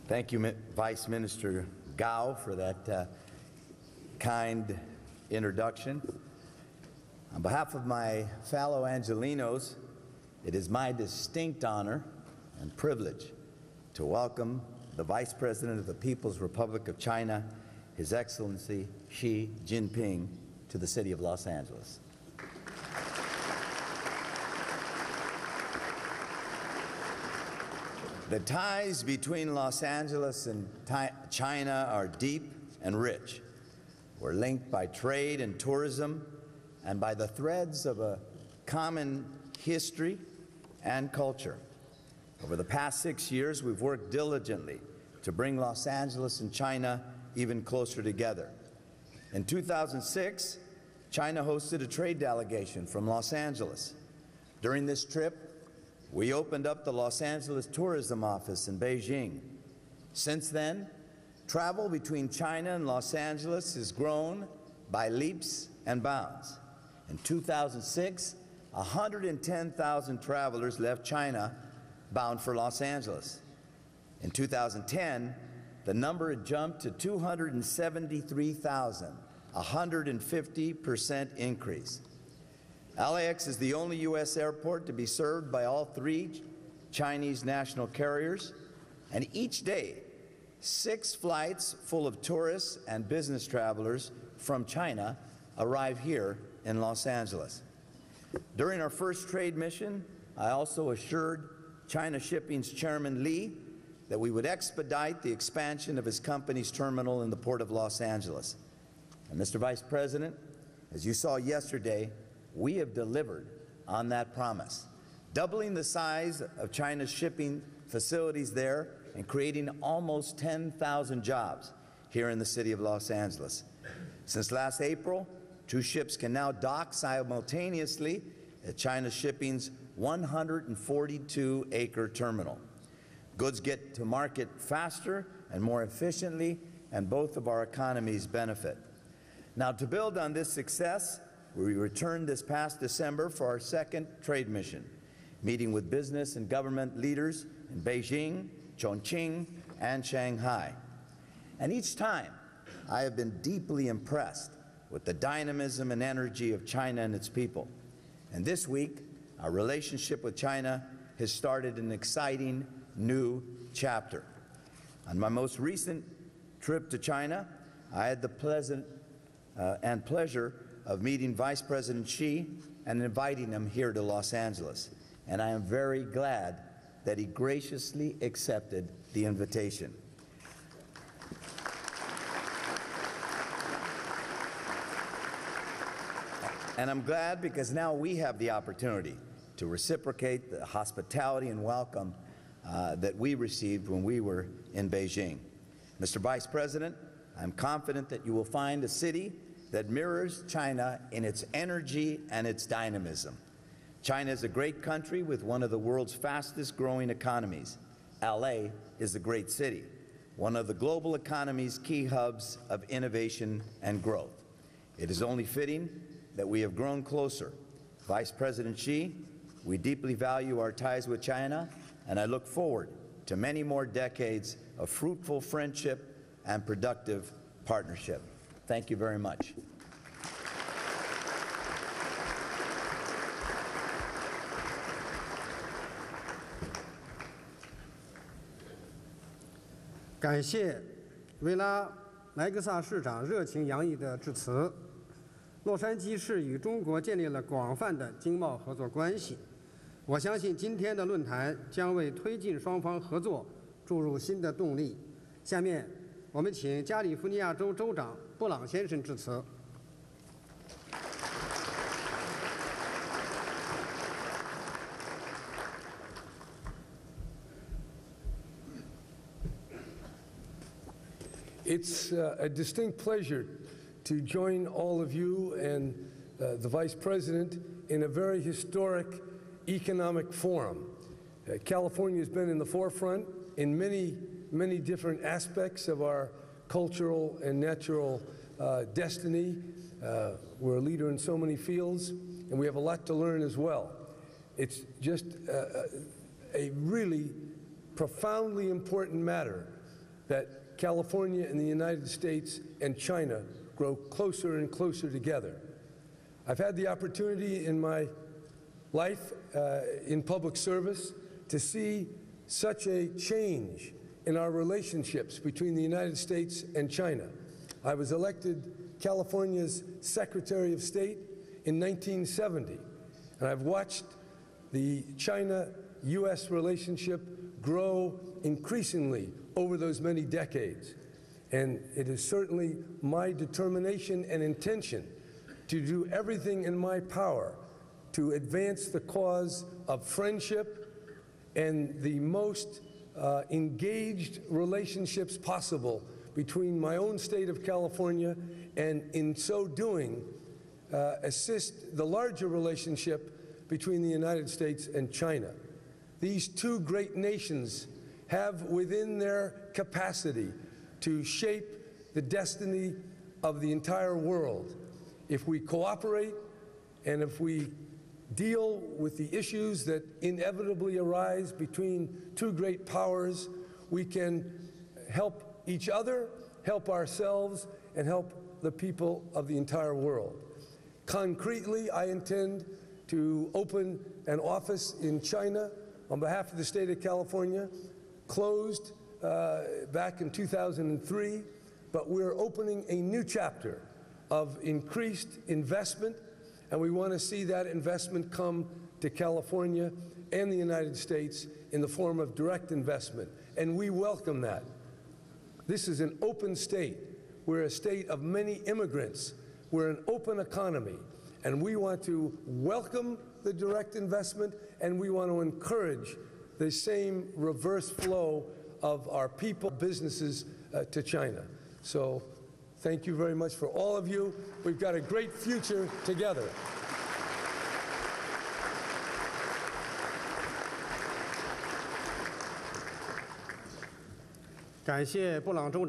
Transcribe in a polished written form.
Thank you, Vice Minister Gao, for that kind introduction. On behalf of my fellow Angelenos, it is my distinct honor and privilege to welcome the Vice President of the People's Republic of China, His Excellency Xi Jinping, to the city of Los Angeles. The ties between Los Angeles and China are deep and rich. We're linked by trade and tourism and by the threads of a common history and culture. Over the past 6 years, we've worked diligently to bring Los Angeles and China even closer together. In 2006, China hosted a trade delegation from Los Angeles. During this trip, we opened up the Los Angeles Tourism Office in Beijing. Since then, travel between China and Los Angeles has grown by leaps and bounds. In 2006, 110,000 travelers left China bound for Los Angeles. In 2010, the number had jumped to 273,000, a 150% increase. LAX is the only U.S. airport to be served by all 3 Chinese national carriers, and each day, 6 flights full of tourists and business travelers from China arrive here in Los Angeles. During our first trade mission, I also assured China Shipping's Chairman Li that we would expedite the expansion of his company's terminal in the Port of Los Angeles. And Mr. Vice President, as you saw yesterday, we have delivered on that promise, doubling the size of China's shipping facilities there and creating almost 10,000 jobs here in the city of Los Angeles. Since last April, 2 ships can now dock simultaneously at China Shipping's 142-acre terminal. Goods get to market faster and more efficiently, and both of our economies benefit. Now, to build on this success, we returned this past December for our second trade mission, meeting with business and government leaders in Beijing, Chongqing, and Shanghai. And each time, I have been deeply impressed with the dynamism and energy of China and its people. And this week, our relationship with China has started an exciting new chapter. On my most recent trip to China, I had the pleasure of meeting Vice President Xi and inviting him here to Los Angeles. And I am very glad that he graciously accepted the invitation. And I'm glad because now we have the opportunity to reciprocate the hospitality and welcome that we received when we were in Beijing. Mr. Vice President, I'm confident that you will find a city that mirrors China in its energy and its dynamism. China is a great country with one of the world's fastest growing economies. LA is a great city, one of the global economy's key hubs of innovation and growth. It is only fitting that we have grown closer. Vice President Xi, we deeply value our ties with China, and I look forward to many more decades of fruitful friendship and productive partnership. Thank you very much. 感谢维拉莱格萨市长热情洋溢的致辞。洛杉矶市与中国建立了广泛的经贸合作关系，我相信今天的论坛将为推进双方合作注入新的动力。下面，我们请加利福尼亚州州长布朗先生致辞。 It's a distinct pleasure to join all of you and the Vice President in a very historic economic forum. California has been in the forefront in many different aspects of our cultural and natural destiny. We're a leader in so many fields, and we have a lot to learn as well. It's just a really profoundly important matter that California and the United States and China grow closer and closer together. I've had the opportunity in my life in public service to see such a change in our relationships between the United States and China. I was elected California's Secretary of State in 1970, and I've watched the China-U.S. relationship grow increasingly over those many decades. And it is certainly my determination and intention to do everything in my power to advance the cause of friendship and the most engaged relationships possible between my own state of California, and in so doing, assist the larger relationship between the United States and China. These two great nations have within their capacity to shape the destiny of the entire world. If we cooperate and if we deal with the issues that inevitably arise between two great powers, we can help each other, help ourselves, and help the people of the entire world. Concretely, I intend to open an office in China on behalf of the state of California, closed back in 2003, but we're opening a new chapter of increased investment, and we want to see that investment come to California and the United States in the form of direct investment, and we welcome that. This is an open state. We're a state of many immigrants. We're an open economy, and we want to welcome the direct investment, and we want to encourage the same reverse flow of our people, businesses to China. So thank you very much for all of you. We've got a great future together.感谢布朗州长。